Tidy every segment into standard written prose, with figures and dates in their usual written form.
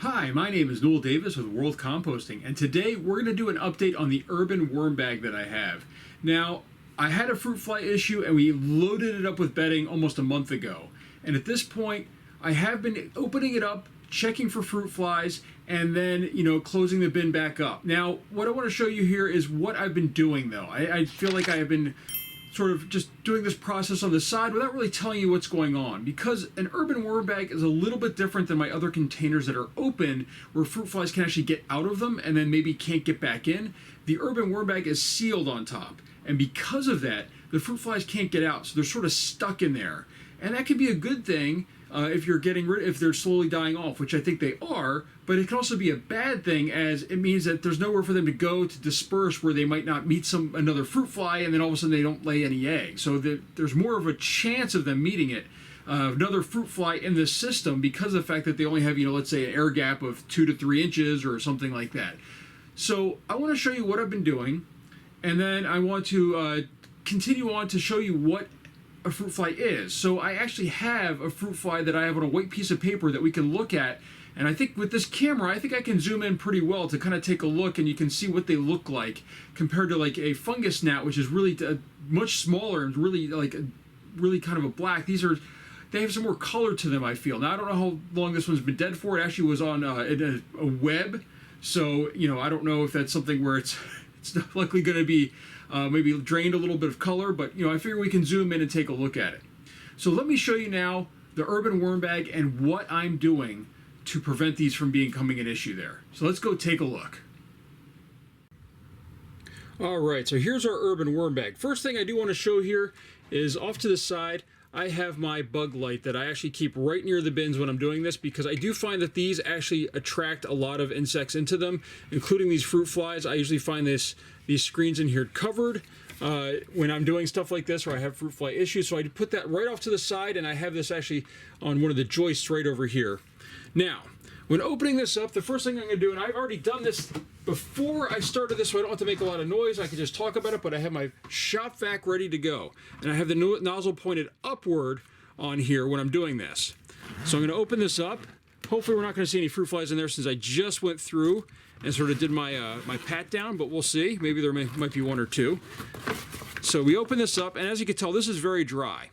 Hi, my name is Noel Davis with World Composting, and today we're going to do an update on the urban worm bag that I have. Now, I had a fruit fly issue and we loaded it up with bedding almost a month ago. And at this point, I have been opening it up, checking for fruit flies, and then, closing the bin back up. Now, what I want to show you here is what I've been doing though. I feel like I have been sort of just doing this process on the side without really telling you what's going on, because an urban worm bag is a little bit different than my other containers that are open where fruit flies can actually get out of them and then maybe can't get back in. The urban worm bag is sealed on top, and because of that the fruit flies can't get out, so they're sort of stuck in there. And that can be a good thing if they're slowly dying off, which I think they are, but it can also be a bad thing, as it means that there's nowhere for them to go to disperse where they might not meet another fruit fly, and then all of a sudden they don't lay any eggs. So there's more of a chance of them meeting another fruit fly in this system, because of the fact that they only have, let's say an air gap of 2 to 3 inches or something like that. So I want to show you what I've been doing, and then I want to continue on to show you what a fruit fly is. So I actually have a fruit fly that I have on a white piece of paper that we can look at, and I think with this camera I think I can zoom in pretty well to kind of take a look, and you can see what they look like compared to like a fungus gnat, which is really much smaller and really kind of a black. They have some more color to them, I feel. Now I don't know how long this one's been dead for. It actually was on a web, so I don't know if that's something where it's likely going to be maybe drained a little bit of color, but I figure we can zoom in and take a look at it. So let me show you now the urban worm bag and what I'm doing to prevent these from becoming an issue there. So let's go take a look. Alright, so here's our urban worm bag. First thing I do want to show here is off to the side I have my bug light that I actually keep right near the bins when I'm doing this, because I do find that these actually attract a lot of insects into them, including these fruit flies. I usually find these screens in here covered when I'm doing stuff like this, or I have fruit fly issues. So I put that right off to the side, and I have this actually on one of the joists right over here. Now, when opening this up, the first thing I'm going to do, and I've already done this before I started this, so I don't have to make a lot of noise, I can just talk about it, but I have my shop vac ready to go. And I have the nozzle pointed upward on here when I'm doing this. So I'm going to open this up. Hopefully we're not going to see any fruit flies in there, since I just went through and sort of did my my pat down, but we'll see. Maybe there might be one or two. So we open this up, and as you can tell, this is very dry.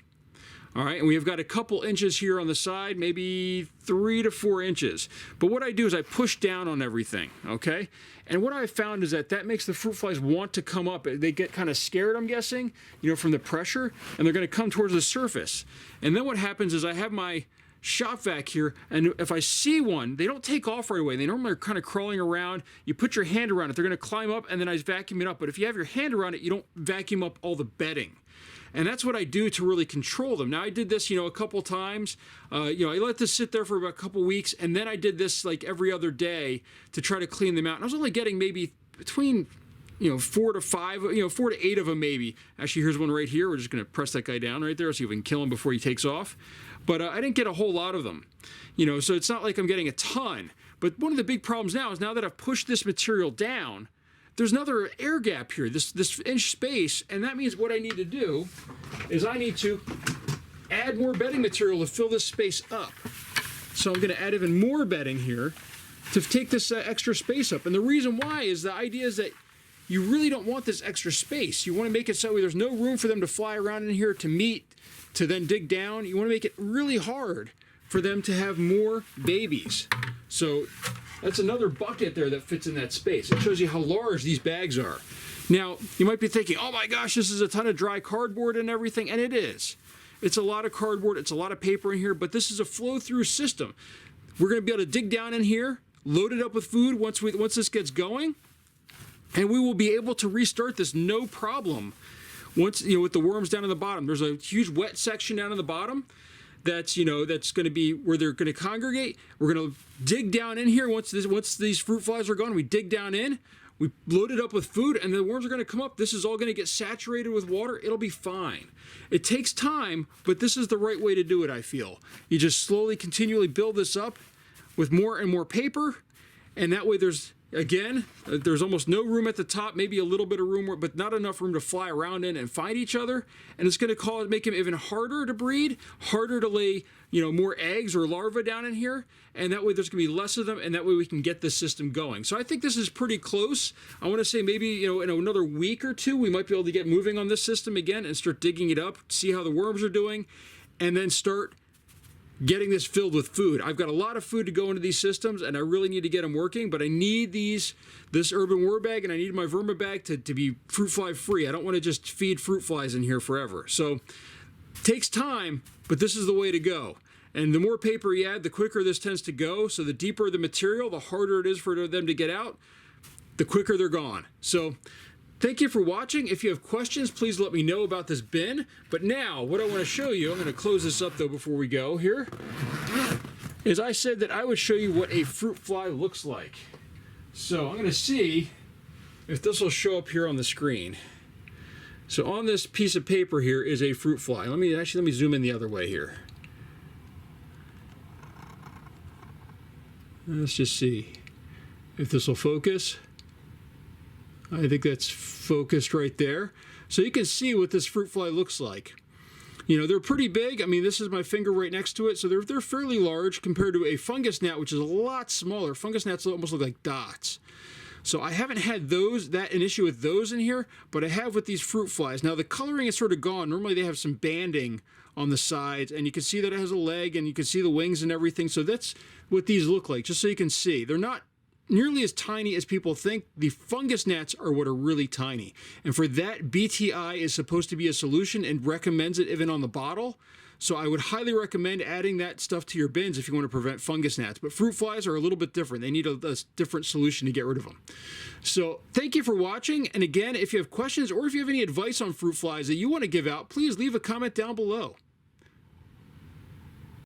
All right, and we've got a couple inches here on the side, maybe 3 to 4 inches. But what I do is I push down on everything, okay? And what I've found is that makes the fruit flies want to come up. They get kind of scared, I'm guessing, from the pressure, and they're going to come towards the surface. And then what happens is I have my shop vac here, and if I see one, they don't take off right away. They normally are kind of crawling around. You put your hand around it, they're going to climb up, and then I vacuum it up. But if you have your hand around it, you don't vacuum up all the bedding. And that's what I do to really control them. Now I did this, a couple times. I let this sit there for about a couple weeks, and then I did this like every other day to try to clean them out. And I was only getting maybe between 4 to 5, 4 to 8 of them maybe. Actually, here's one right here. We're just going to press that guy down right there, see if we can kill him before he takes off. But I didn't get a whole lot of them, so it's not like I'm getting a ton. But one of the big problems now is, now that I've pushed this material down, there's another air gap here, this inch space, and that means what I need to do is I need to add more bedding material to fill this space up. So I'm going to add even more bedding here to take this extra space up. And the reason why is, the idea is that you really don't want this extra space. You want to make it so there's no room for them to fly around in here to meet, to then dig down. You want to make it really hard for them to have more babies. So that's another bucket there that fits in that space. It shows you how large these bags are. Now, you might be thinking, oh my gosh, this is a ton of dry cardboard and everything, and it is. It's a lot of cardboard, it's a lot of paper in here, but this is a flow-through system. We're going to be able to dig down in here, load it up with food once this gets going, and we will be able to restart this no problem. Once, with the worms down in the bottom. There's a huge wet section down in the bottom that's going to be where they're going to congregate. We're going to dig down in here once these fruit flies are gone. We dig down in, we load it up with food, and the worms are going to come up. This is all going to get saturated with water. It'll be fine. It takes time, but this is the right way to do it, I feel. You just slowly, continually build this up with more and more paper, and that way there's Again, there's almost no room at the top, maybe a little bit of room, but not enough room to fly around in and find each other. And it's going to make them even harder to breed, harder to lay, more eggs or larvae down in here. And that way there's going to be less of them, and that way we can get this system going. So I think this is pretty close. I want to say maybe, in another week or two, we might be able to get moving on this system again and start digging it up, see how the worms are doing, and then start getting this filled with food. I've got a lot of food to go into these systems, and I really need to get them working, but I need this urban worm bag, and I need my vermi bag to be fruit fly free. I don't want to just feed fruit flies in here forever. So it takes time, but this is the way to go. And the more paper you add, the quicker this tends to go. So the deeper the material, the harder it is for them to get out, the quicker they're gone. So thank you for watching. If you have questions, please let me know about this bin. But now, what I want to show you, I'm going to close this up though before we go here, is I said that I would show you what a fruit fly looks like. So I'm going to see if this will show up here on the screen. So on this piece of paper here is a fruit fly. Let me zoom in the other way here. Let's just see if this will focus. I think that's focused right there. So you can see what this fruit fly looks like. They're pretty big. I mean, this is my finger right next to it, so they're fairly large compared to a fungus gnat, which is a lot smaller. Fungus gnats almost look like dots. So I haven't had an issue with those in here, but I have with these fruit flies. Now the coloring is sort of gone. Normally they have some banding on the sides, and you can see that it has a leg, and you can see the wings and everything. So that's what these look like, just so you can see. They're not nearly as tiny as people think. The fungus gnats are what are really tiny. And for that, BTI is supposed to be a solution and recommends it even on the bottle. So I would highly recommend adding that stuff to your bins if you want to prevent fungus gnats. But fruit flies are a little bit different. They need a different solution to get rid of them. So thank you for watching. And again, if you have questions or if you have any advice on fruit flies that you want to give out, please leave a comment down below.